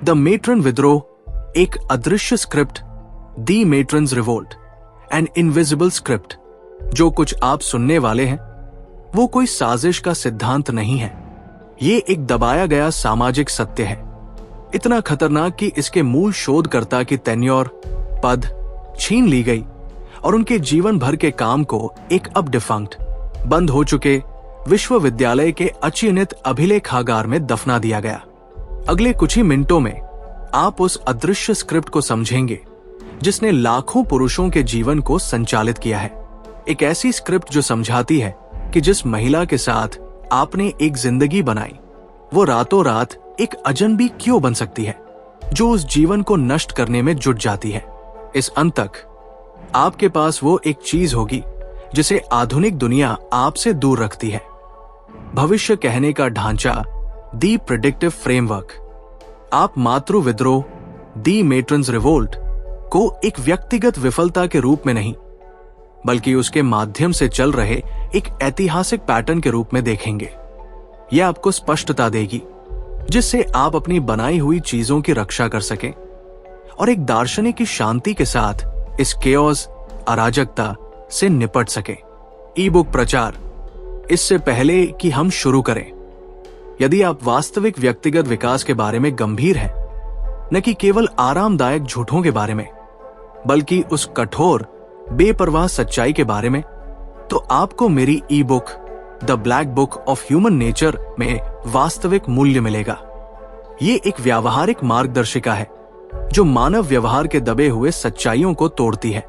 The matron विद्रोह, एक अदृश्य script, the matrons revolt, an invisible script. जो कुछ आप सुनने वाले हैं वो कोई साजिश का सिद्धांत नहीं है, ये एक दबाया गया सामाजिक सत्य है, इतना खतरनाक कि इसके मूल शोधकर्ता की टेन्योर, पद छीन ली गई और उनके जीवन भर के काम को एक अब डिफंक्ट, बंद हो चुके विश्वविद्यालय के अचयनित अभिलेखागार में दफना दिया गया। अगले कुछ ही मिनटों में आप उस अदृश्य स्क्रिप्ट को समझेंगे जिसने लाखों पुरुषों के जीवन को संचालित किया है। एक ऐसी स्क्रिप्ट जो समझाती है कि जिस महिला के साथ आपने एक जिंदगी बनाई वो रातों रात एक अजनबी क्यों बन सकती है, जो उस जीवन को नष्ट करने में जुट जाती है। इस अंत तक आपके पास वो एक चीज होगी जिसे आधुनिक दुनिया आपसे दूर रखती है, भविष्य कहने का ढांचा, दी प्रेडिक्टिव फ्रेमवर्क। आप मातृ विद्रोह, दी मेट्रन्स रिवोल्ट को एक व्यक्तिगत विफलता के रूप में नहीं बल्कि उसके माध्यम से चल रहे एक ऐतिहासिक पैटर्न के रूप में देखेंगे। यह आपको स्पष्टता देगी जिससे आप अपनी बनाई हुई चीजों की रक्षा कर सकें और एक दार्शनिक की शांति के साथ इस केओस, अराजकता से निपट सकें। ई बुक प्रचार। इससे पहले कि हम शुरू करें, यदि आप वास्तविक व्यक्तिगत विकास के बारे में गंभीर हैं, न कि केवल आरामदायक झूठों के बारे में बल्कि उस कठोर बेपरवाह सच्चाई के बारे में, तो आपको मेरी ई book the black book of human nature में वास्तविक मूल्य मिलेगा। ये एक व्यावहारिक मार्गदर्शिका है जो मानव व्यवहार के दबे हुए सच्चाइयों को तोड़ती है,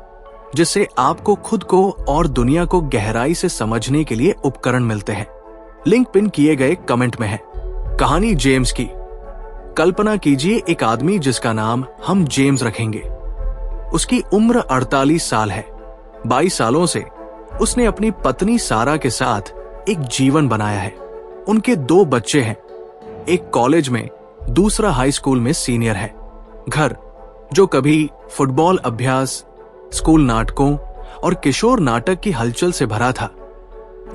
जिससे आपको खुद को और दुनिया को गहराई से समझने के लिए उपकरण मिलते हैं। लिंक पिन किए गए कमेंट में है। कहानी जेम्स की। कल्पना कीजिए एक आदमी जिसका नाम हम जेम्स रखेंगे। उसकी उम्र 48 साल है। 22 सालों से उसने अपनी पत्नी सारा के साथ एक जीवन बनाया है। उनके 2 बच्चे हैं, एक कॉलेज में, दूसरा हाई स्कूल में सीनियर है। घर जो कभी फुटबॉल अभ्यास, स्कूल नाटकों और किशोर नाटक की हलचल से भरा था,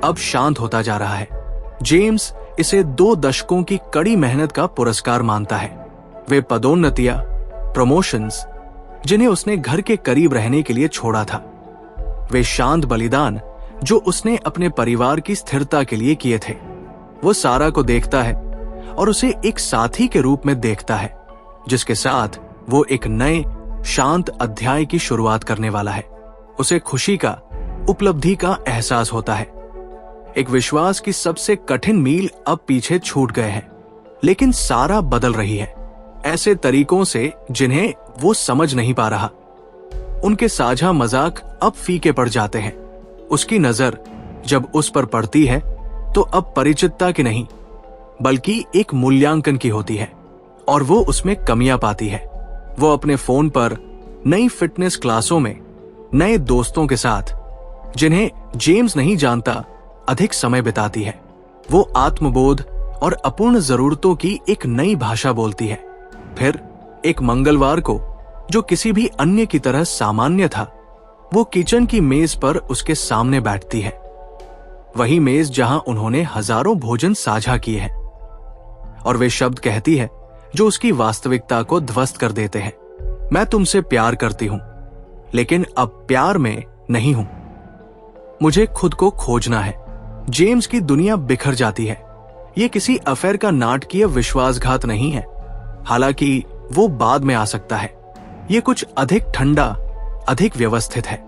अब शांत होता जा रहा है। जेम्स इसे 2 दशकों की कड़ी मेहनत का पुरस्कार मानता है। वे पदोन्नतियां, प्रमोशंस जिन्हें उसने घर के करीब रहने के लिए छोड़ा था, वे शांत बलिदान जो उसने अपने परिवार की स्थिरता के लिए किए थे। वो सारा को देखता है और उसे एक साथी के रूप में देखता है जिसके साथ वो एक नए शांत अध्याय की शुरुआत करने वाला है। उसे खुशी का, उपलब्धि का एहसास होता है। एक विश्वास की सबसे कठिन मील अब पीछे छूट गए हैं, लेकिन सारा बदल रही है ऐसे तरीकों से जिन्हें वो समझ नहीं पा रहा। उनके साझा मजाक अब फीके पड़ जाते हैं। उसकी नजर जब उस पर पड़ती है तो अब परिचितता की नहीं बल्कि एक मूल्यांकन की होती है और वो उसमें कमियां पाती है। वो अपने फोन पर नई फिटनेस क्लासों में नए दोस्तों के साथ, जिन्हें जेम्स नहीं जानता, अधिक समय बिताती है। वो आत्मबोध और अपूर्ण जरूरतों की एक नई भाषा बोलती है। फिर एक मंगलवार को, जो किसी भी अन्य की तरह सामान्य था, वो किचन की मेज पर उसके सामने बैठती है। वही मेज जहां उन्होंने हजारों भोजन साझा किए हैं। और वे शब्द कहती है जो उसकी वास्तविकता को ध्वस्त कर देते हैं। मैं तुमसे प्यार करती हूं, लेकिन अब प्यार में नहीं हूं। मुझे खुद को खोजना है। जेम्स की दुनिया बिखर जाती है। ये किसी अफेयर का नाटकीय विश्वासघात नहीं है, हालांकि वो बाद में आ सकता है। ये कुछ अधिक ठंडा, अधिक व्यवस्थित है।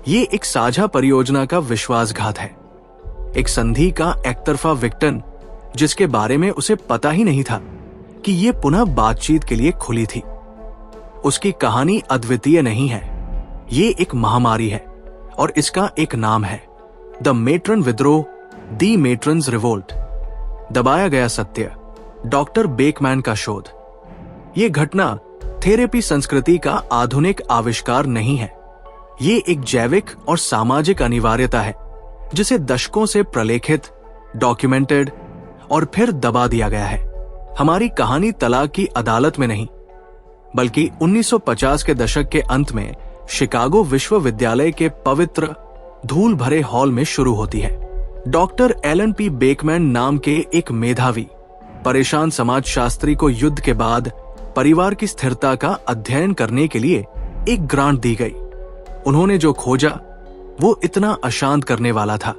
ये एक साझा परियोजना का विश्वासघात है, एक संधि का एकतरफा विघटन जिसके बारे में उसे पता ही नहीं था कि ये पुनः बातचीत के लिए खुली थी। उसकी कहानी अद्वितीय नहीं है, ये एक महामारी है और इसका एक नाम है, द मेट्रन विद्रोह, दी मेट्रन्स रिवोल्ट। दबाया गया सत्य, डॉक्टर बेकमैन का शोध। ये घटना थेरेपी संस्कृति का आधुनिक आविष्कार नहीं है। ये एक जैविक और सामाजिक अनिवार्यता है जिसे दशकों से प्रलेखित, डॉक्यूमेंटेड और फिर दबा दिया गया है। हमारी कहानी तलाक की अदालत में नहीं बल्कि 1950 के दशक के अंत में शिकागो विश्वविद्यालय के पवित्र धूल भरे हॉल में शुरू होती है। डॉक्टर एलन पी बेकमैन नाम के एक मेधावी, परेशान समाजशास्त्री को युद्ध के बाद परिवार की स्थिरता का अध्ययन करने के लिए एक ग्रांट दी गई। उन्होंने जो खोजा वो इतना अशांत करने वाला था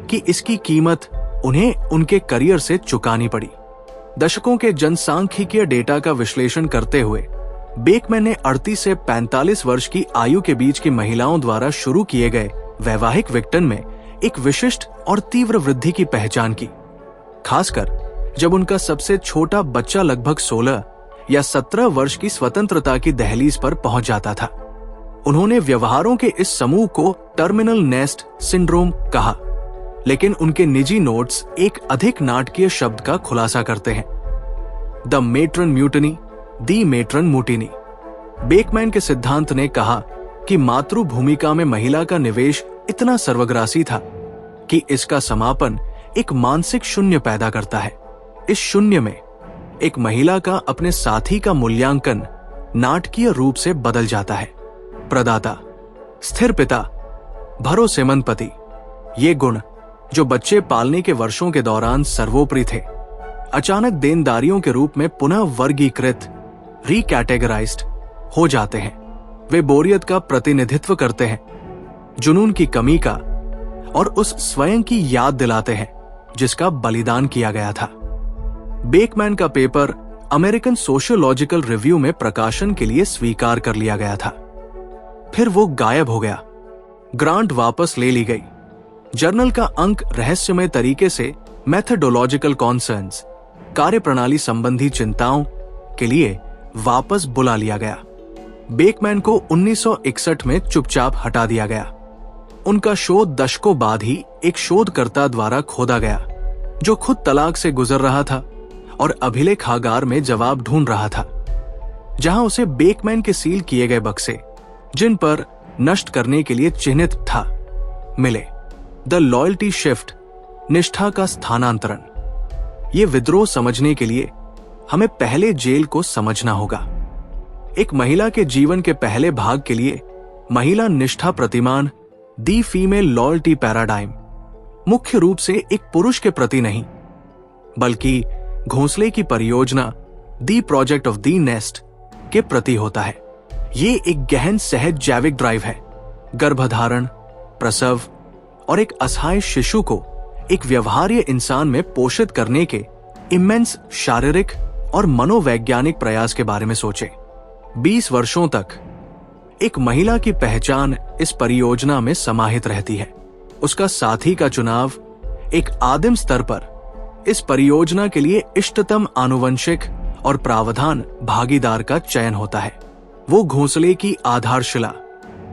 कि इसकी कीमत उन्हें उनके करियर से चुकानी पड़ी। दशकों के जनसांख्यिकीय डेटा का विश्लेषण करते हुए बेकमैन ने 38 से 45 वर्ष की आयु के बीच की महिलाओं द्वारा शुरू किए गए वैवाहिक विघटन में एक विशिष्ट और तीव्र वृद्धि की पहचान की, खासकर जब उनका सबसे छोटा बच्चा लगभग 16 या 17 वर्ष की स्वतंत्रता की दहलीज पर पहुंच जाता था। उन्होंने व्यवहारों के इस समूह को टर्मिनल नेस्ट सिंड्रोम कहा, लेकिन उनके निजी नोट्स एक अधिक नाटकीय शब्द का खुलासा करते हैं, the matron mutiny, the matron mutiny. Beckmann के सिद्धांत ने कहा कि मातृ भूमिका में महिला का निवेश इतना सर्वग्रासी था कि इसका समापन एक मानसिक शून्य पैदा करता है। इस शून्य में एक महिला का अपने साथी का मूल्यांकन नाटकीय रूप से बदल जाता है। प्रदाता, स्थिर पिता, भरोसेमंद पति, ये गुण जो बच्चे पालने के वर्षों के दौरान सर्वोपरि थे, अचानक देनदारियों के रूप में पुनः वर्गीकृत, रिकैटेगराइज्ड हो जाते हैं। वे बोरियत का प्रतिनिधित्व करते हैं, जुनून की कमी का और उस स्वयं की याद दिलाते हैं जिसका बलिदान किया गया था। बेकमैन का पेपर अमेरिकन सोशियोलॉजिकल रिव्यू में प्रकाशन के लिए स्वीकार कर लिया गया था। फिर वो गायब हो गया। ग्रांट वापस ले ली गई। जर्नल का अंक रहस्यमय तरीके से मेथोडोलॉजिकल कॉन्सर्न्स, कार्यप्रणाली संबंधी चिंताओं के लिए वापस बुला लिया गया। बेकमैन को 1961 में चुपचाप हटा दिया गया। उनका शोध दशकों बाद ही एक शोधकर्ता द्वारा खोदा गया जो खुद तलाक से गुजर रहा था और अभिलेखागार में जवाब ढूंढ रहा था, जहां उसे बेकमैन के सील किए गए बक्से, जिन पर नष्ट करने के लिए चिन्हित था, मिले। द लॉयल्टी शिफ्ट, निष्ठा का स्थानांतरण। ये विद्रोह समझने के लिए हमें पहले जेल को समझना होगा। एक महिला के जीवन के पहले भाग के लिए महिला निष्ठा प्रतिमान, दी फीमेल लॉयल्टी पैराडाइम, मुख्य रूप से एक पुरुष के प्रति नहीं, बल्कि घोंसले की परियोजना, the project of the nest के प्रति होता है। ये एक गहन सहज जैविक ड्राइव है। गर्भधारण, प्रसव और एक असहाय शिशु को एक व्यवहार्य इंसान में पोषित करने के इमेंस शारीरिक और मनोवैज्ञानिक प्रयास के बारे में सोचें। 20 वर्षों तक एक महिला की पहचान इस परियोजना में समाहित रहती है। उसका साथी का चुनाव एक आदिम स्तर पर इस परियोजना के लिए इष्टतम आनुवंशिक और प्रावधान भागीदार का चयन होता है। वो घोंसले की आधारशिला,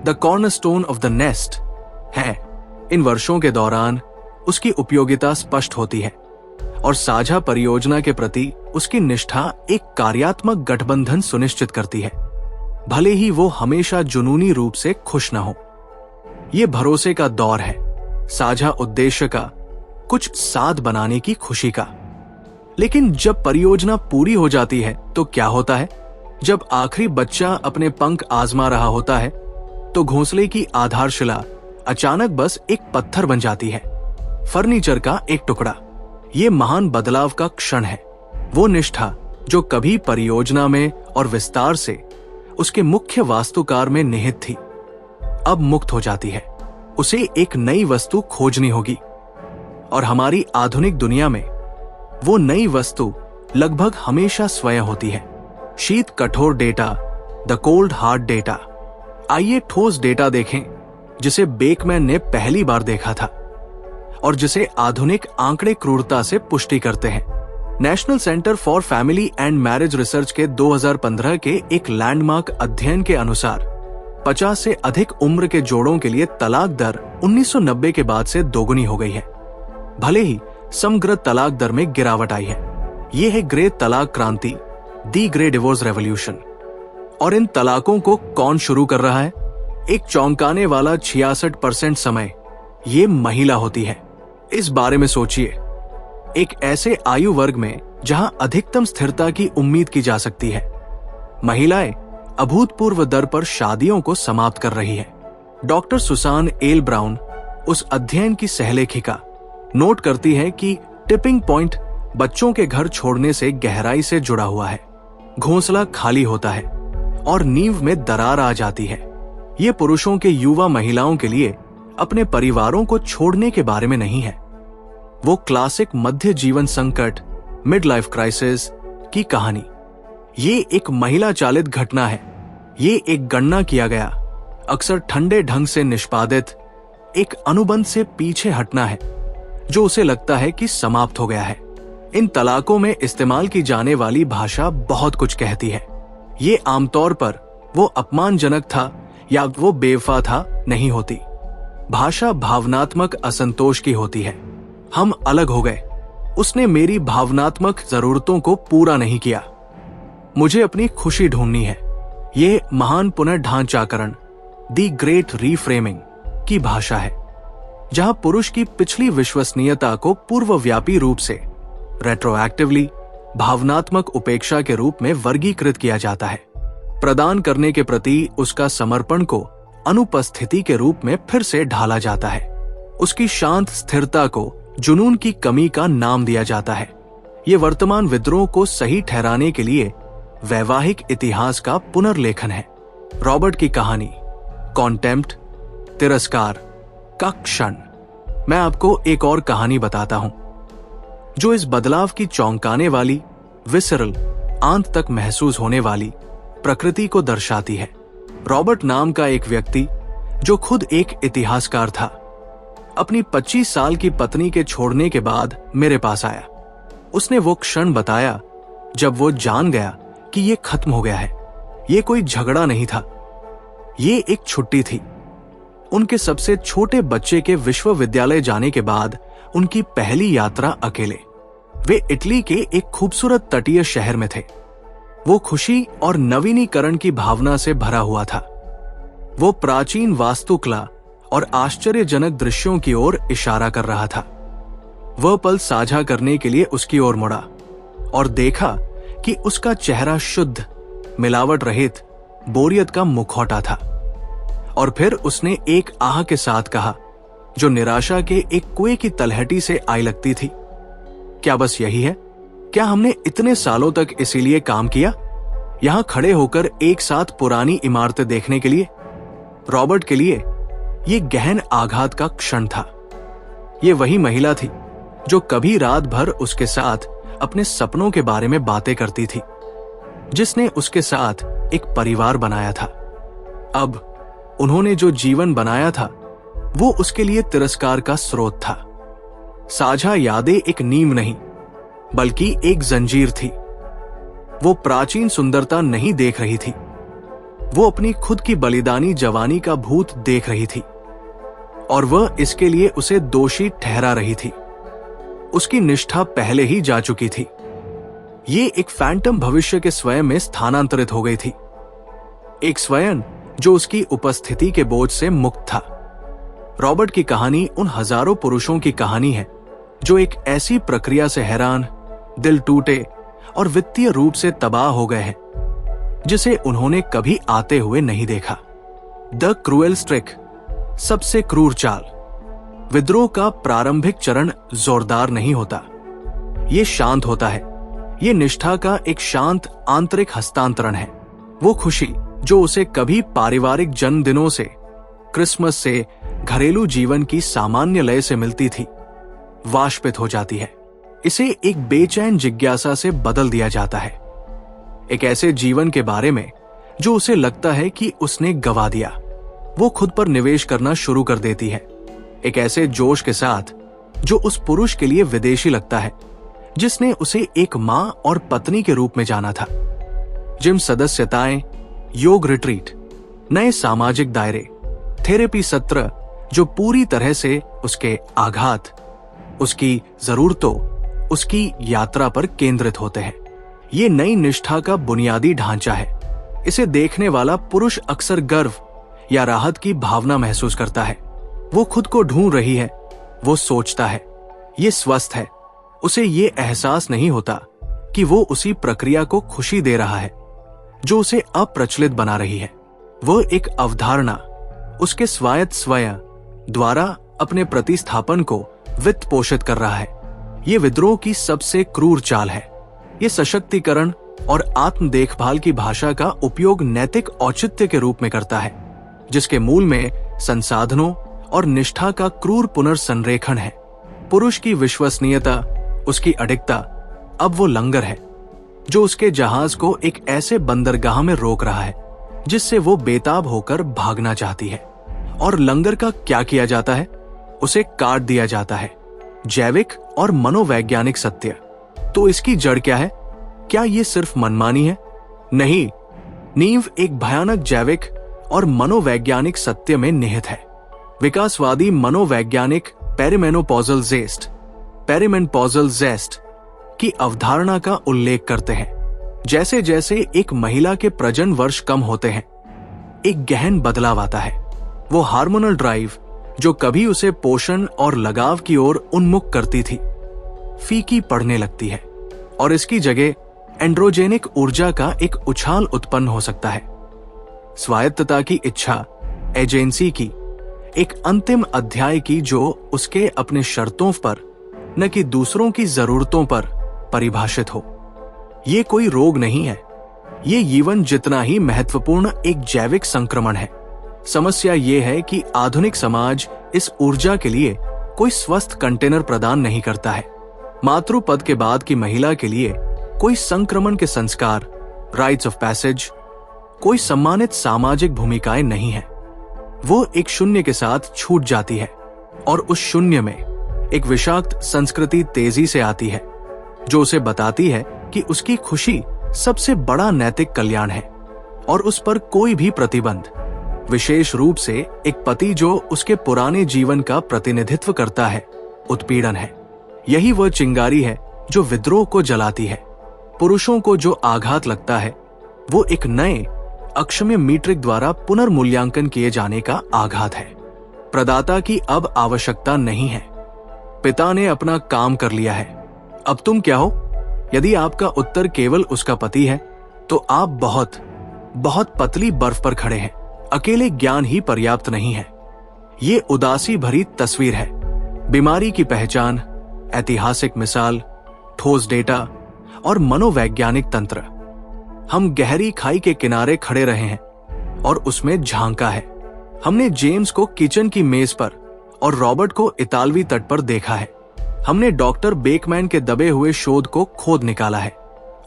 the cornerstone of the nest है। इन वर्षों के दौरान उसकी उपयोगिता स्पष्ट होती है और साझा परियोजना के प्रति उसकी निष्ठा एक कार्यात्मक गठबंधन सुनिश्चित करती है, भले ही वो हमेशा जुनूनी रूप से खुश न हो। ये भरोसे का दौर है, साझा उद्देश्य का, कुछ साथ बनाने की खुशी का। लेकिन जब परियोजना पूरी हो जाती है तो क्या होता है? जब आखिरी बच्चा अपने पंख आजमा रहा होता है तो घोंसले की आधारशिला अचानक बस एक पत्थर बन जाती है, फर्नीचर का एक टुकड़ा। ये महान बदलाव का क्षण है। वो निष्ठा जो कभी परियोजना में और विस्तार से उसके मुख्य वास्तुकार में निहित थी, अब मुक्त हो जाती है। उसे एक नई वस्तु खोजनी होगी और हमारी आधुनिक दुनिया में वो नई वस्तु लगभग हमेशा स्वयं होती है। शीत कठोर data, the cold hard data. आइए ठोस डेटा देखें जिसे बेकमैन ने पहली बार देखा था और जिसे आधुनिक आंकड़े क्रूरता से पुष्टि करते हैं। National centre for family and marriage research के 2015 के एक लैंडमार्क अध्ययन के अनुसार 50 से अधिक उम्र के जोड़ों के लिए तलाक दर 1990 के बाद से दोगुनी हो गई है, भले ही समग्र तलाक दर में गिरावट आई है। यह है ग्रे तलाक क्रांति, दी ग्रे डिवोर्स रेवोल्यूशन। और इन तलाकों को कौन शुरू कर रहा है? एक चौंकाने वाला 66% समय ये महिला होती है। इस बारे में सोचिए, एक ऐसे आयु वर्ग में जहां अधिकतम स्थिरता की उम्मीद की जा सकती है, महिलाएं अभूतपूर्व दर पर शादियों को समाप्त कर रही है। डॉक्टर सुसान एल ब्राउन उस अध्ययन की सहलेखिका नोट करती है कि टिपिंग पॉइंट बच्चों के घर छोड़ने से गहराई से जुड़ा हुआ है। घोंसला खाली होता है और नींव में दरार आ जाती है। ये पुरुषों के युवा महिलाओं के लिए अपने परिवारों को छोड़ने के बारे में नहीं है। वो क्लासिक मध्य जीवन संकट, मिड लाइफ क्राइसिस की कहानी। ये एक महिला चालित घटना है। ये एक गणना किया गया, अक्सर ठंडे ढंग से निष्पादित एक अनुबंध से पीछे हटना है जो उसे लगता है कि समाप्त हो गया है। इन तलाकों में इस्तेमाल की जाने वाली भाषा बहुत कुछ कहती है। ये आमतौर पर वो अपमानजनक था या वो बेवफा था नहीं होती। भाषा भावनात्मक असंतोष की होती है। हम अलग हो गए, उसने मेरी भावनात्मक जरूरतों को पूरा नहीं किया, मुझे अपनी खुशी ढूंढनी है। ये महान पुनर्ढांचाकरण, दी ग्रेट रीफ्रेमिंग की भाषा है, जहां पुरुष की पिछली विश्वसनीयता को पूर्वव्यापी रूप से रेट्रोएक्टिवली भावनात्मक उपेक्षा के रूप में वर्गीकृत किया जाता है। प्रदान करने के प्रति उसका समर्पण को अनुपस्थिति के रूप में फिर से ढाला जाता है। उसकी शांत स्थिरता को जुनून की कमी का नाम दिया जाता है। ये वर्तमान विद्रोह को सही ठहराने के लिए वैवाहिक इतिहास का पुनर्लेखन है। रॉबर्ट की कहानी कॉन्टेम्प्ट, तिरस्कार का क्षण। मैं आपको एक और कहानी बताता हूं जो इस बदलाव की चौंकाने वाली, विसरल, आंत तक महसूस होने वाली प्रकृति को दर्शाती है। रॉबर्ट नाम का एक व्यक्ति जो खुद एक इतिहासकार था, अपनी 25 साल की पत्नी के छोड़ने के बाद मेरे पास आया। उसने वो क्षण बताया जब वो जान गया कि ये खत्म हो गया है। ये कोई झगड़ा नहीं था, ये एक छुट्टी थी। उनके सबसे छोटे बच्चे के विश्वविद्यालय जाने के बाद उनकी पहली यात्रा अकेले। वे इटली के एक खूबसूरत तटीय शहर में थे। वो खुशी और नवीनीकरण की भावना से भरा हुआ था। वो प्राचीन वास्तुकला और आश्चर्यजनक दृश्यों की ओर इशारा कर रहा था। वह पल साझा करने के लिए उसकी ओर मुड़ा और देखा कि उसका चेहरा शुद्ध, मिलावट रहित, बोरियत का मुखौटा था। और फिर उसने एक आह के साथ कहा, जो निराशा के एक कुएं की तलहटी से आई लगती थी, क्या बस यही है? क्या हमने इतने सालों तक इसीलिए काम किया, यहां खड़े होकर एक साथ पुरानी इमारतें देखने के लिए? रॉबर्ट के लिए ये गहन आघात का क्षण था। ये वही महिला थी जो कभी रात भर उसके साथ अपने सपनों के बारे में बातें करती थी, जिसने उसके साथ एक परिवार बनाया था। अब उन्होंने जो जीवन बनाया था वो उसके लिए तिरस्कार का स्रोत था। साझा यादें एक नींव नहीं बल्कि एक जंजीर थी। वो प्राचीन सुंदरता नहीं देख रही थी, वो अपनी खुद की बलिदानी जवानी का भूत देख रही थी और वह इसके लिए उसे दोषी ठहरा रही थी। उसकी निष्ठा पहले ही जा चुकी थी। ये एक फैंटम भविष्य के स्वयं में स्थानांतरित हो गई थी, एक स्वयं जो उसकी उपस्थिति के बोझ से मुक्त था। रॉबर्ट की कहानी उन हजारों पुरुषों की कहानी है जो एक ऐसी प्रक्रिया से हैरान, दिल टूटे और वित्तीय रूप से तबाह हो गए हैं जिसे उन्होंने कभी आते हुए नहीं देखा। द क्रूएल स्ट्रिक, सबसे क्रूर चाल। विद्रोह का प्रारंभिक चरण जोरदार नहीं होता, ये शांत होता है। ये निष्ठा का एक शांत आंतरिक हस्तांतरण है। वो खुशी जो उसे कभी पारिवारिक जन्मदिनों से, क्रिसमस से, घरेलू जीवन की सामान्य लय से मिलती थी, वाष्पित हो जाती है। इसे एक बेचैन जिज्ञासा से बदल दिया जाता है, एक ऐसे जीवन के बारे में जो उसे लगता है कि उसने गवा दिया। वो खुद पर निवेश करना शुरू कर देती है, एक ऐसे जोश के साथ जो उस पुरुष के लिए विदेशी लगता है जिसने उसे एक मां और पत्नी के रूप में जाना था। जिम सदस्यताएं, योग रिट्रीट, नए सामाजिक दायरे, थेरेपी सत्र जो पूरी तरह से उसके आघात, उसकी जरूरतों, उसकी यात्रा पर केंद्रित होते हैं। ये नई निष्ठा का बुनियादी ढांचा है। इसे देखने वाला पुरुष अक्सर गर्व या राहत की भावना महसूस करता है। वो खुद को ढूंढ रही है, वो सोचता है ये स्वस्थ है। उसे ये एहसास नहीं होता कि वो उसी प्रक्रिया को खुशी दे रहा है जो उसे अप्रचलित बना रही है। वह एक अवधारणा उसके स्वायत्त स्वयं द्वारा अपने प्रतिस्थापन को वित्त पोषित कर रहा है। ये विद्रोह की सबसे क्रूर चाल है। ये सशक्तिकरण और आत्म देखभाल की भाषा का उपयोग नैतिक औचित्य के रूप में करता है, जिसके मूल में संसाधनों और निष्ठा का क्रूर पुनर्संरेखण है। पुरुष की विश्वसनीयता, उसकी अडिगता, अब वो लंगर है जो उसके जहाज को एक ऐसे बंदरगाह में रोक रहा है जिससे वो बेताब होकर भागना चाहती है। और लंगर का क्या किया जाता है? उसे काट दिया जाता है। जैविक और मनोवैज्ञानिक सत्य। तो इसकी जड़ क्या है? क्या ये सिर्फ मनमानी है? नहीं, नींव एक भयानक जैविक और मनोवैज्ञानिक सत्य में निहित है। विकासवादी मनोवैज्ञानिक पेरिमेनोपॉजल जेस्ट की अवधारणा का उल्लेख करते हैं। जैसे जैसे एक महिला के प्रजनन वर्ष कम होते हैं, एक गहन बदलाव आता है। वो हार्मोनल ड्राइव जो कभी उसे पोषण और लगाव की ओर उन्मुख करती थी, फीकी पड़ने लगती है और इसकी जगह एंड्रोजेनिक ऊर्जा का एक उछाल उत्पन्न हो सकता है। स्वायत्तता की इच्छा, एजेंसी की एक अंतिम अध्याय की, जो उसके अपने शर्तों पर न कि दूसरों की जरूरतों पर परिभाषित हो। ये कोई रोग नहीं है, ये जीवन जितना ही महत्वपूर्ण एक जैविक संक्रमण है। समस्या ये है कि आधुनिक समाज इस ऊर्जा के लिए कोई स्वस्थ कंटेनर प्रदान नहीं करता है। मातृपद के बाद की महिला के लिए कोई संक्रमण के संस्कार, राइट्स ऑफ पैसेज, कोई सम्मानित सामाजिक भूमिकाएं नहीं है। वो एक शून्य के साथ छूट जाती है और उस शून्य में एक विषाक्त संस्कृति तेजी से आती है जो उसे बताती है कि उसकी खुशी सबसे बड़ा नैतिक कल्याण है और उस पर कोई भी प्रतिबंध, विशेष रूप से एक पति जो उसके पुराने जीवन का प्रतिनिधित्व करता है, उत्पीड़न है। यही वह चिंगारी है जो विद्रोह को जलाती है। पुरुषों को जो आघात लगता है वो एक नए अक्षम्य मीट्रिक द्वारा पुनर्मूल्यांकन किए जाने का आघात है। प्रदाता की अब आवश्यकता नहीं है। पिता ने अपना काम कर लिया है, अब तुम क्या हो? यदि आपका उत्तर केवल उसका पति है तो आप बहुत बहुत पतली बर्फ पर खड़े हैं। अकेले ज्ञान ही पर्याप्त नहीं है। ये उदासी भरी तस्वीर है। बीमारी की पहचान, ऐतिहासिक मिसाल, ठोस डेटा और मनोवैज्ञानिक तंत्र। हम गहरी खाई के किनारे खड़े रहे हैं और उसमें झांका है। हमने जेम्स को किचन की मेज पर और रॉबर्ट को इतालवी तट पर देखा है। हमने डॉक्टर बेकमैन के दबे हुए शोध को खोद निकाला है।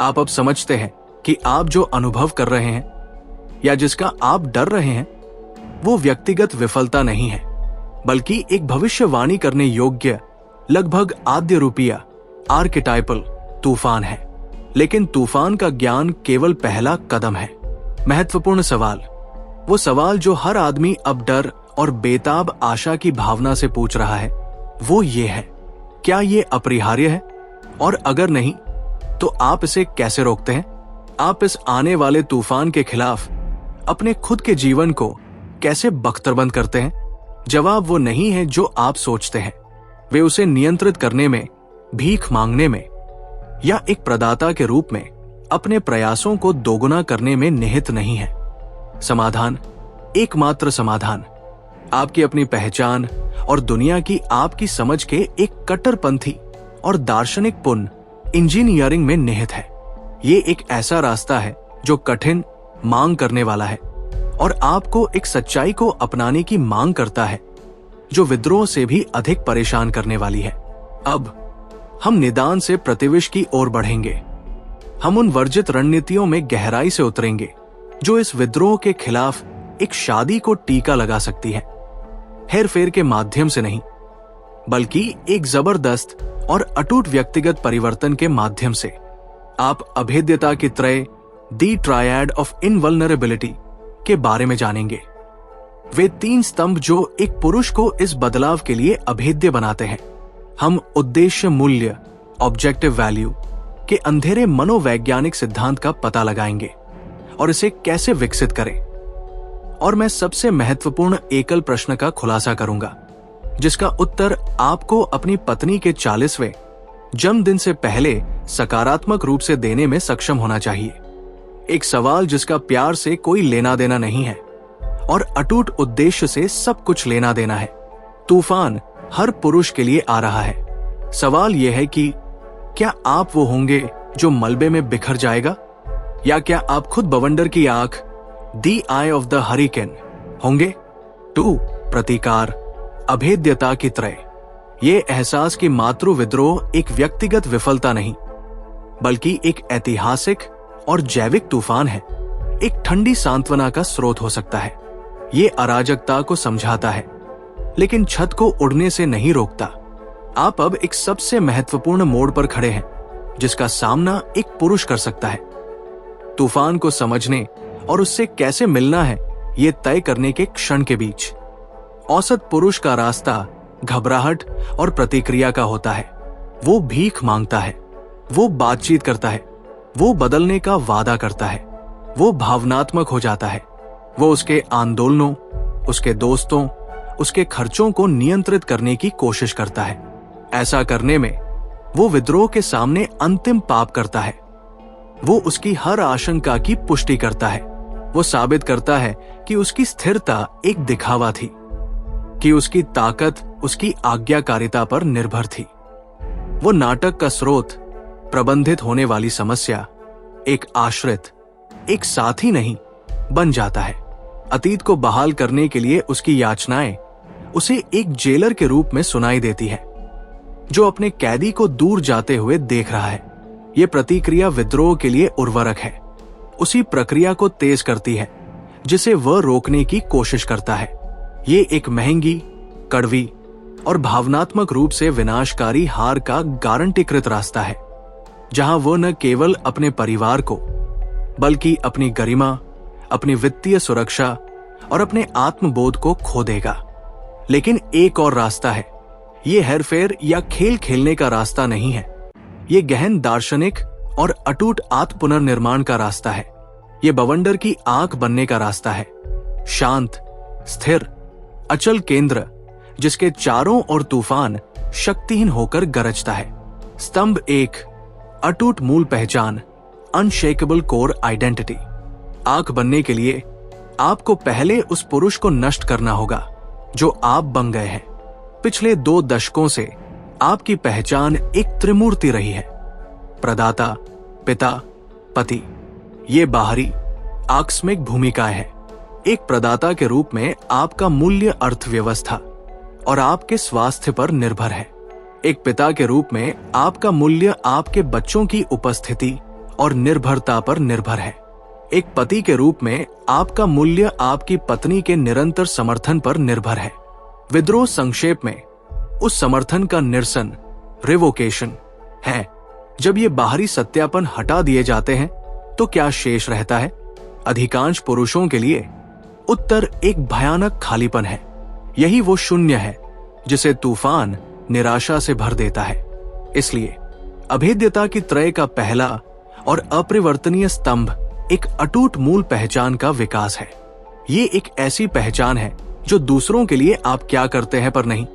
आप अब समझते हैं कि आप जो अनुभव कर रहे हैं या जिसका आप डर रहे हैं वो व्यक्तिगत विफलता नहीं है, बल्कि एक भविष्यवाणी करने योग्य, लगभग आद्य रूपीय आर्केटाइपल तूफान है। लेकिन तूफान का ज्ञान केवल पहला कदम है। महत्वपूर्ण सवाल, वो सवाल जो हर आदमी अब डर और बेताब आशा की भावना से पूछ रहा है, वो ये है, क्या ये अपरिहार्य है? और अगर नहीं तो आप इसे कैसे रोकते हैं? आप इस आने वाले तूफान के खिलाफ अपने खुद के जीवन को कैसे बख्तरबंद करते हैं? जवाब वो नहीं है जो आप सोचते हैं। वे उसे नियंत्रित करने में, भीख मांगने में या एक प्रदाता के रूप में अपने प्रयासों को दोगुना करने में निहित नहीं है। समाधान, एकमात्र समाधान, आपकी अपनी पहचान और दुनिया की आपकी समझ के एक कट्टरपंथी और दार्शनिक पुन इंजीनियरिंग में निहित है। ये एक ऐसा रास्ता है जो कठिन, मांग करने वाला है और आपको एक सच्चाई को अपनाने की मांग करता है जो विद्रोह से भी अधिक परेशान करने वाली है। अब हम निदान से प्रतिविष की ओर बढ़ेंगे। हम उन वर्जित रणनीतियों में गहराई से उतरेंगे जो इस विद्रोह के खिलाफ एक शादी को टीका लगा सकती है, हेरफेर के माध्यम से नहीं, बल्कि एक जबरदस्त और अटूट व्यक्तिगत परिवर्तन के माध्यम से। आप अभेद्यता की त्रय, दी ट्रायड ऑफ इनवल्नरेबिलिटी के बारे में जानेंगे। वे तीन स्तंभ जो एक पुरुष को इस बदलाव के लिए अभेद्य बनाते हैं। हम उद्देश्य मूल्य, ऑब्जेक्टिव वैल्यू के अंधेरे मनोवैज्ञानिक सिद्धांत का पता लगाएंगे और इसे कैसे विकसित करें। और मैं सबसे महत्वपूर्ण एकल प्रश्न का खुलासा करूंगा जिसका उत्तर आपको अपनी पत्नी के 40वें जन्मदिन से पहले सकारात्मक रूप से देने में सक्षम होना चाहिए। एक सवाल जिसका प्यार से कोई लेना देना नहीं है और अटूट उद्देश्य से सब कुछ लेना देना है। तूफान हर पुरुष के लिए आ रहा है। सवाल यह है कि क्या आप वो होंगे जो मलबे में बिखर जाएगा या क्या आप खुद बवंडर की आंख, the I of the hurricane होंगे? 2. प्रतिकार, अभेद्यता की त्रय। ये एहसास कि मातृ विद्रोह एक व्यक्तिगत विफलता नहीं, बल्कि एक ऐतिहासिक और जैविक तूफान है, एक ठंडी सांत्वना का स्रोत हो सकता है। ये अराजकता को समझाता है, लेकिन छत को उड़ने से नहीं रोकता। आप अब एक सबसे महत्वपूर्ण मोड़ पर खड़े हैं, जिसका सामना एक पुरुष कर सकता है। तूफान को समझने और उससे कैसे मिलना है, ये तय करने के क्षण के बीच। औसत पुरुष का रास्ता घबराहट और प्रतिक्रिया का होता है। वो भीख मांगता है, वो बातचीत करता है, वो बदलने का वादा करता है, वो भावनात्मक हो जाता है। वो उसके आंदोलनों, उसके दोस्तों, उसके खर्चों को नियंत्रित करने की कोशिश करता है। ऐसा करने में वो विद्रोह के सामने अंतिम पाप करता है। वो उसकी हर आशंका की पुष्टि करता है। वो साबित करता है कि उसकी स्थिरता एक दिखावा थी, कि उसकी ताकत उसकी आज्ञाकारिता पर निर्भर थी। वो नाटक का स्रोत, प्रबंधित होने वाली समस्या, एक आश्रित, एक साथी नहीं बन जाता है। अतीत को बहाल करने के लिए उसकी याचनाएं उसे एक जेलर के रूप में सुनाई देती है, जो अपने कैदी को दूर जाते हुए देख रहा है। ये प्रतिक्रिया विद्रोह के लिए उर्वरक है, उसी प्रक्रिया को तेज करती है जिसे वह रोकने की कोशिश करता है। ये एक महंगी, कड़वी और भावनात्मक रूप से विनाशकारी हार का गारंटीकृत रास्ता है, जहां वह न केवल अपने परिवार को, बल्कि अपनी गरिमा, अपनी वित्तीय सुरक्षा और अपने आत्मबोध को खो देगा। लेकिन एक और रास्ता है। ये हेरफेर या खेल खेलने का रास्ता नहीं है। ये गहन दार्शनिक और अटूट आत्म पुनर्निर्माण का रास्ता है। ये बवंडर की आंख बनने का रास्ता है। शांत, स्थिर, अचल केंद्र, जिसके चारों ओर तूफान शक्तिहीन होकर गरजता है। स्तंभ 1, अटूट मूल पहचान, अनशेकेबल कोर आइडेंटिटी। आंख बनने के लिए आपको पहले उस पुरुष को नष्ट करना होगा जो आप बन गए हैं। पिछले 2 दशकों से आपकी पहचान एक त्रिमूर्ति रही है: प्रदाता, पिता, पति। ये बाहरी आकस्मिक भूमिकाएं हैं। एक प्रदाता के रूप में आपका मूल्य अर्थव्यवस्था और आपके स्वास्थ्य पर निर्भर है। एक पिता के रूप में आपका मूल्य आपके बच्चों की उपस्थिति और निर्भरता पर निर्भर है। एक पति के रूप में आपका मूल्य आपकी पत्नी के निरंतर समर्थन पर निर्भर है। विद्रोह संक्षेप में उस समर्थन का निरसन, रिवोकेशन है। जब ये बाहरी सत्यापन हटा दिए जाते हैं तो क्या शेष रहता है? अधिकांश पुरुषों के लिए उत्तर एक भयानक खालीपन है। यही वो शून्य है जिसे तूफान निराशा से भर देता है। इसलिए अभेद्यता की त्रय का पहला और अपरिवर्तनीय स्तंभ एक अटूट मूल पहचान का विकास है। ये एक ऐसी पहचान है जो दूसरों के लिए आप क्या करते हैं पर नहीं,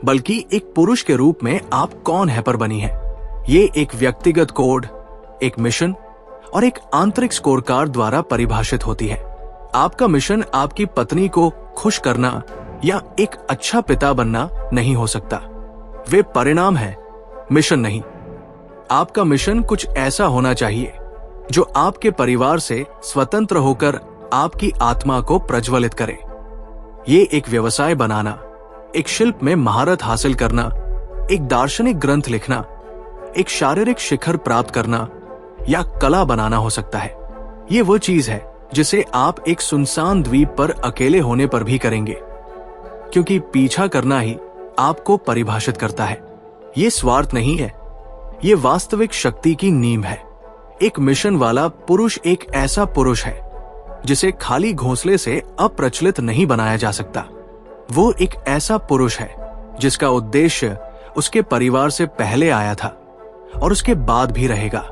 बल्कि एक पुरुष के रूप में आप कौन है पर बनी है। ये एक व्यक्तिगत कोड, एक मिशन और एक आंतरिक स्कोरकार्ड द्वारा परिभाषित होती है। आपका मिशन आपकी पत्नी को खुश करना या एक अच्छा पिता बनना नहीं हो सकता। वे परिणाम हैं, मिशन नहीं। आपका मिशन कुछ ऐसा होना चाहिए जो आपके परिवार से स्वतंत्र होकर आपकी आत्मा को प्रज्वलित करे। ये एक व्यवसाय बनाना, एक शिल्प में महारत हासिल करना, एक दार्शनिक ग्रंथ लिखना, एक शारीरिक शिखर प्राप्त करना या कला बनाना हो सकता है। ये वो चीज है जिसे आप एक सुनसान द्वीप पर अकेले होने पर भी करेंगे, क्योंकि पीछा करना ही आपको परिभाषित करता है। ये स्वार्थ नहीं है, ये वास्तविक शक्ति की नींव है। एक मिशन वाला पुरुष एक ऐसा पुरुष है जिसे खाली घोंसले से अप्रचलित नहीं बनाया जा सकता। वो एक ऐसा पुरुष है जिसका उद्देश्य उसके परिवार से पहले आया था और उसके बाद भी रहेगा।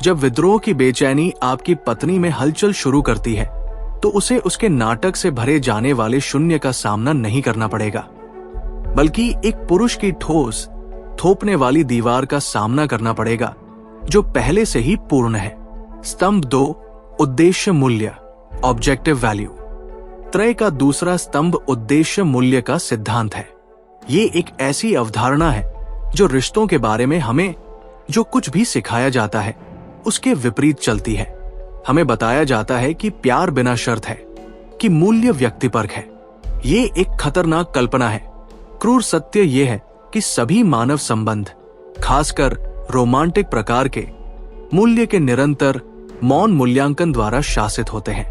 जब विद्रोह की बेचैनी आपकी पत्नी में हलचल शुरू करती है तो उसे उसके नाटक से भरे जाने वाले शून्य का सामना नहीं करना पड़ेगा, बल्कि एक पुरुष की ठोस थोपने वाली दीवार का सामना करना पड़ेगा जो पहले से ही पूर्ण है। स्तंभ 2, उद्देश्य मूल्य, ऑब्जेक्टिव वैल्यू। त्रय का दूसरा स्तंभ उद्देश्य मूल्य का सिद्धांत है। ये एक ऐसी अवधारणा है जो रिश्तों के बारे में हमें जो कुछ भी सिखाया जाता है उसके विपरीत चलती है। हमें बताया जाता है कि प्यार बिना शर्त है, कि मूल्य व्यक्तिपरक है। ये एक खतरनाक कल्पना है। क्रूर सत्य ये है कि सभी मानव संबंध, खासकर रोमांटिक प्रकार के, मूल्य के निरंतर मौन मूल्यांकन द्वारा शासित होते हैं।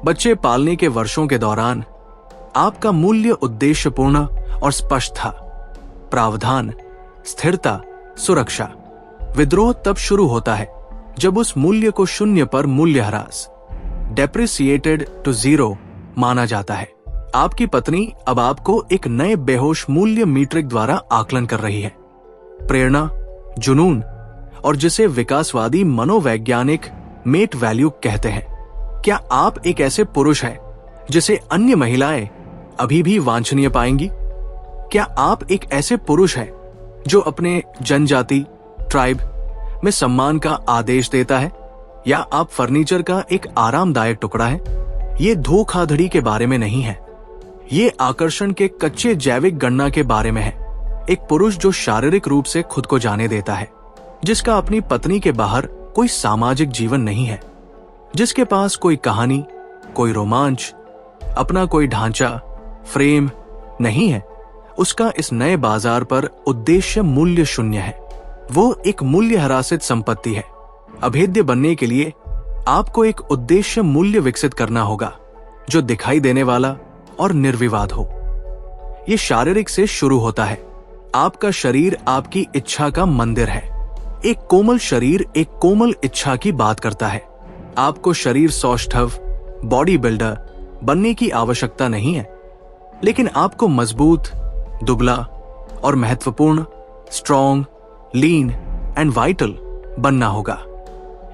बच्चे पालने के वर्षों के दौरान आपका मूल्य उद्देश्यपूर्ण और स्पष्ट था। प्रावधान, स्थिरता, सुरक्षा। विद्रोह तब शुरू होता है जब उस मूल्य को शून्य पर मूल्यह्रास, डेप्रिसिएटेड टू जीरो, माना जाता है। आपकी पत्नी अब आपको एक नए बेहोश मूल्य मीट्रिक द्वारा आकलन कर रही है। प्रेरणा, जुनून और जिसे विकासवादी मनोवैज्ञानिक मेट वैल्यू कहते हैं। क्या आप एक ऐसे पुरुष हैं जिसे अन्य महिलाएं अभी भी वांछनीय पाएंगी? क्या आप एक ऐसे पुरुष हैं जो अपने जनजाति, ट्राइब में सम्मान का आदेश देता है, या आप फर्नीचर का एक आरामदायक टुकड़ा है? ये धोखाधड़ी के बारे में नहीं है। ये आकर्षण के कच्चे जैविक गणना के बारे में है। एक पुरुष जो शारीरिक रूप से खुद को जाने देता है, जिसका अपनी पत्नी के बाहर कोई सामाजिक जीवन नहीं है, जिसके पास कोई कहानी, कोई रोमांच, अपना कोई ढांचा, फ्रेम नहीं है, उसका इस नए बाजार पर उद्देश्य मूल्य शून्य है। वो एक मूल्य ह्रासित संपत्ति है। अभेद्य बनने के लिए आपको एक उद्देश्य मूल्य विकसित करना होगा जो दिखाई देने वाला और निर्विवाद हो। ये शारीरिक से शुरू होता है। आपका शरीर आपकी इच्छा का मंदिर है। एक कोमल शरीर एक कोमल इच्छा की बात करता है। आपको शरीर सौष्ठव, बॉडी बिल्डर बनने की आवश्यकता नहीं है, लेकिन आपको मजबूत, दुबला और महत्वपूर्ण, स्ट्रॉन्ग, लीन एंड वाइटल बनना होगा।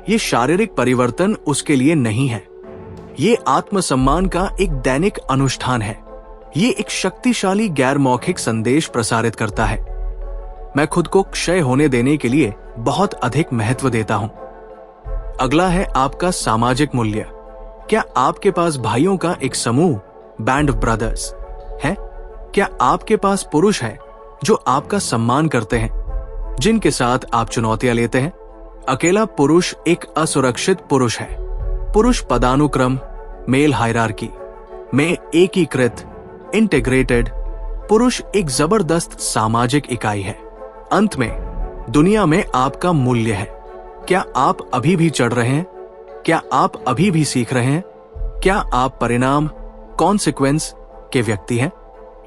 ये शारीरिक परिवर्तन उसके लिए नहीं है। ये आत्मसम्मान का एक दैनिक अनुष्ठान है। ये एक शक्तिशाली गैर मौखिक संदेश प्रसारित करता है। मैं खुद को क्षय होने देने के लिए बहुत अधिक महत्व देता हूं। अगला है आपका सामाजिक मूल्य। क्या आपके पास भाइयों का एक समूह, बैंड ऑफ ब्रदर्स है? क्या आपके पास पुरुष है जो आपका सम्मान करते हैं, जिनके साथ आप चुनौतियां लेते हैं? अकेला पुरुष एक असुरक्षित पुरुष है। पुरुष पदानुक्रम, मेल हायरार्की में एकीकृत, इंटीग्रेटेड पुरुष एक जबरदस्त सामाजिक इकाई है। अंत में दुनिया में आपका मूल्य है। क्या आप अभी भी चढ़ रहे हैं? क्या आप अभी भी सीख रहे हैं? क्या आप परिणाम, कॉन्सिक्वेंस के व्यक्ति हैं?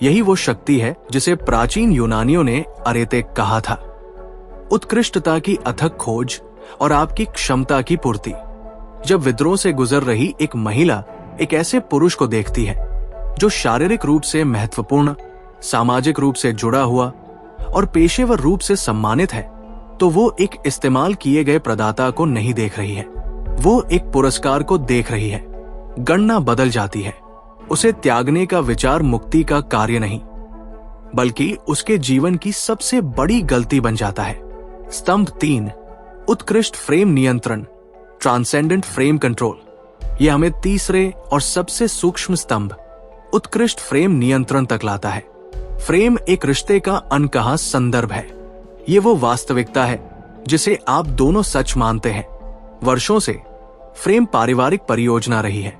यही वो शक्ति है जिसे प्राचीन यूनानियों ने अरेते कहा था। उत्कृष्टता की अथक खोज और आपकी क्षमता की पूर्ति। जब विद्रोह से गुजर रही एक महिला एक ऐसे पुरुष को देखती है जो शारीरिक रूप से महत्वपूर्ण, सामाजिक रूप से जुड़ा हुआ और पेशेवर रूप से सम्मानित है, तो वो एक इस्तेमाल किए गए प्रदाता को नहीं देख रही है, वो एक पुरस्कार को देख रही है। गणना बदल जाती है। उसे त्यागने का विचार मुक्ति का कार्य नहीं, बल्कि उसके जीवन की सबसे बड़ी गलती बन जाता है। स्तंभ 3, उत्कृष्ट फ्रेम नियंत्रण, ट्रांसेंडेंट फ्रेम कंट्रोल। यह हमें तीसरे और सबसे सूक्ष्म स्तंभ, उत्कृष्ट फ्रेम नियंत्रण तक लाता है। फ्रेम एक रिश्ते का अनकहा संदर्भ है। ये वो वास्तविकता है जिसे आप दोनों सच मानते हैं। वर्षों से फ्रेम पारिवारिक परियोजना रही है।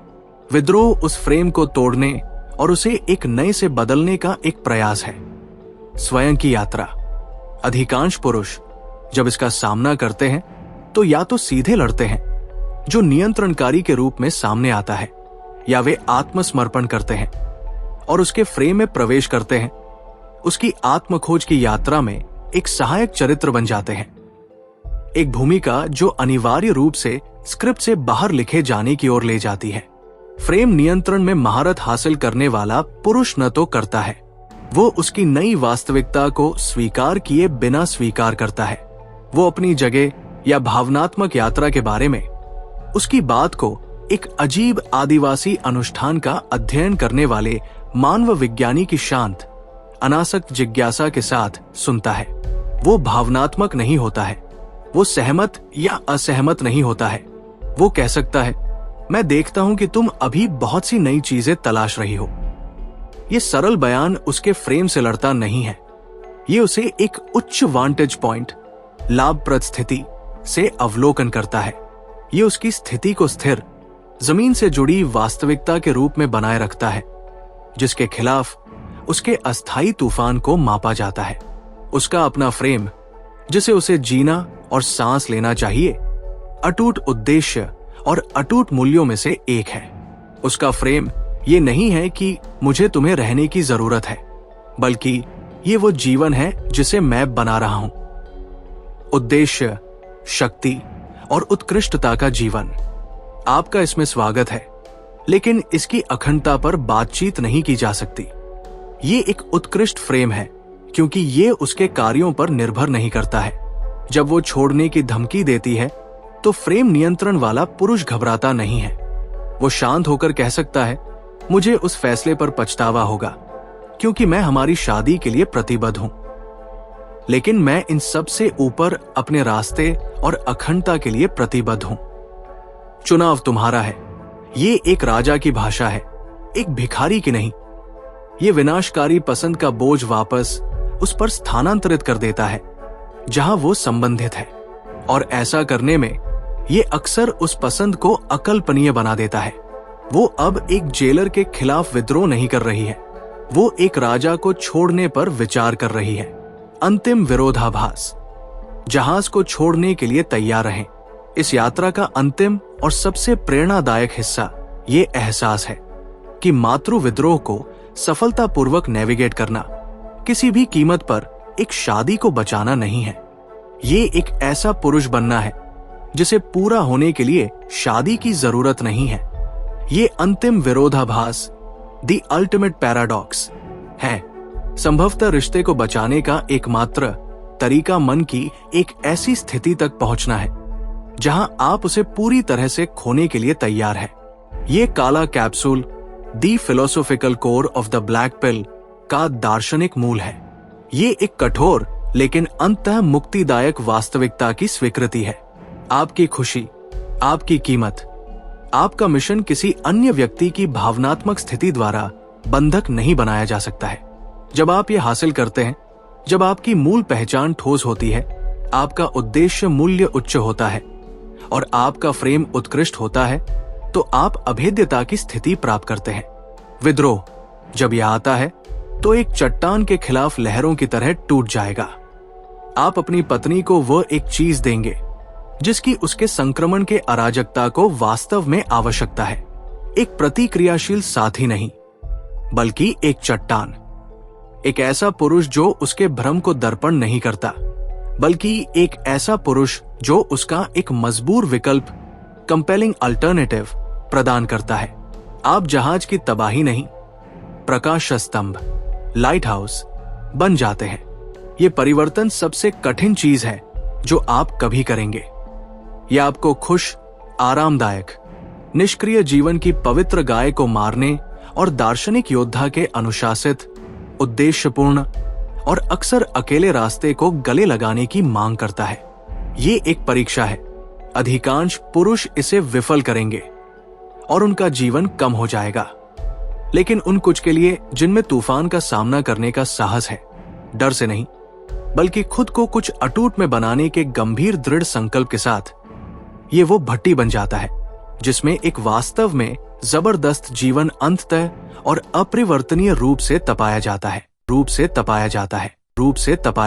विद्रोह उस फ्रेम को तोड़ने और उसे एक नए से बदलने का एक प्रयास है। स्वयं की यात्रा। अधिकांश पुरुष जब इसका सामना करते हैं तो या तो सीधे लड़ते हैं, जो नियंत्रणकारी के रूप में सामने आता है, या वे आत्मसमर्पण करते हैं और उसके फ्रेम में प्रवेश करते हैं। उसकी आत्मखोज की यात्रा में एक सहायक चरित्र बन जाते हैं। एक भूमिका जो अनिवार्य रूप से स्क्रिप्ट से बाहर लिखे जाने की ओर ले जाती है। फ्रेम नियंत्रण में महारत हासिल करने वाला पुरुष न तो करता है, वो उसकी नई वास्तविकता को स्वीकार किए बिना स्वीकार करता है। वो अपनी जगह या भावनात्मक यात्रा के बारे में उसकी बात को एक अजीब आदिवासी अनुष्ठान का अध्ययन करने वाले मानव विज्ञानी की शांत, अनासक्त जिज्ञासा के साथ सुनता है। वो भावनात्मक नहीं होता है, वो सहमत या असहमत नहीं होता है। वो कह सकता है, मैं देखता हूं कि तुम अभी बहुत सी नई चीजें तलाश रही हो। ये सरल बयान उसके फ्रेम से लड़ता नहीं है। ये उसे एक उच्च वांटेज पॉइंट, लाभप्रद स्थिति से अवलोकन करता है। ये उसकी स्थिति को स्थिर, जमीन से जुड़ी वास्तविकता के रूप में बनाए रखता है, जिसके खिलाफ उसके अस्थायी तूफान को मापा जाता है। उसका अपना फ्रेम, जिसे उसे जीना और सांस लेना चाहिए, अटूट उद्देश्य और अटूट मूल्यों में से एक है। उसका फ्रेम ये नहीं है कि मुझे तुम्हें रहने की जरूरत है, बल्कि ये वो जीवन है जिसे मैं बना रहा हूं। उद्देश्य, शक्ति और उत्कृष्टता का जीवन। आपका इसमें स्वागत है, लेकिन इसकी अखंडता पर बातचीत नहीं की जा सकती। ये एक उत्कृष्ट फ्रेम है क्योंकि ये उसके कार्यों पर निर्भर नहीं करता है। जब वो छोड़ने की धमकी देती है तो फ्रेम नियंत्रण वाला पुरुष घबराता नहीं है। वो शांत होकर कह सकता है, मुझे उस फैसले पर पछतावा होगा क्योंकि मैं हमारी शादी के लिए प्रतिबद्ध हूं, लेकिन मैं इन सब से ऊपर अपने रास्ते और अखंडता के लिए प्रतिबद्ध हूं। चुनाव तुम्हारा है। ये एक राजा की भाषा है, एक भिखारी की नहीं। ये विनाशकारी पसंद का बोझ वापस उस पर स्थानांतरित कर देता है जहां वो संबंधित है, और ऐसा करने में ये अक्सर उस पसंद को अकल्पनीय बना देता है। वो अब एक जेलर के खिलाफ विद्रोह नहीं कर रही है, वो एक राजा को छोड़ने पर विचार कर रही है। अंतिम विरोधाभास। जहाज को छोड़ने के लिए तैयार रहें। इस यात्रा का अंतिम और सबसे प्रेरणादायक हिस्सा ये एहसास है कि मातृ विद्रोह को सफलतापूर्वक नेविगेट करना किसी भी कीमत पर एक शादी को बचाना नहीं है। ये एक ऐसा पुरुष बनना है जिसे पूरा होने के लिए शादी की जरूरत नहीं है। ये अंतिम विरोधाभास, द अल्टीमेट पैराडॉक्स है। संभवतः रिश्ते को बचाने का एकमात्र तरीका मन की एक ऐसी स्थिति तक पहुंचना है जहां आप उसे पूरी तरह से खोने के लिए तैयार है। ये काला capsule, the philosophical core of the black pill का दार्शनिक मूल है। ये एक कठोर लेकिन अंततः मुक्तिदायक वास्तविकता की स्वीकृति है। आपकी खुशी, आपकी कीमत, आपका मिशन किसी अन्य व्यक्ति की भावनात्मक स्थिति द्वारा बंधक नहीं बनाया जा सकता है। जब आप ये हासिल करते हैं, जब आपकी मूल पहचान ठोस होती है, आपका उद्देश्य मूल्य उच्च होता है और आपका फ्रेम उत्कृष्ट होता है, तो आप अभेद्यता की स्थिति प्राप्त करते हैं। विद्रोह जब यह आता है तो एक चट्टान के खिलाफ लहरों की तरह टूट जाएगा। आप अपनी पत्नी को वह एक चीज देंगे जिसकी उसके संक्रमण के अराजकता को वास्तव में आवश्यकता है। एक प्रतिक्रियाशील साथी नहीं, बल्कि एक चट्टान। एक ऐसा पुरुष जो उसके भ्रम को दर्पण नहीं करता, बल्कि एक ऐसा पुरुष जो उसका एक मजबूर विकल्प, कंपेलिंग अल्टरनेटिव प्रदान करता है। आप जहाज की तबाही नहीं, प्रकाश स्तंभ, लाइट हाउस बन जाते हैं। ये परिवर्तन सबसे कठिन चीज है जो आप कभी करेंगे। यह आपको खुश, आरामदायक, निष्क्रिय जीवन की पवित्र गाय को मारने और दार्शनिक योद्धा के अनुशासित, उद्देश्यपूर्ण और अक्सर अकेले रास्ते को गले लगाने की मांग करता है। ये एक परीक्षा है। अधिकांश पुरुष इसे विफल करेंगे और उनका जीवन कम हो जाएगा, लेकिन उन कुछ के लिए जिनमें तूफान का सामना करने का साहस है, डर से नहीं बल्कि खुद को कुछ अटूट में बनाने के गंभीर दृढ़ संकल्प के साथ, ये वो भट्टी बन जाता है जिसमें एक वास्तव में जबरदस्त जीवन अंततः और अपरिवर्तनीय रूप से तपाया जाता है।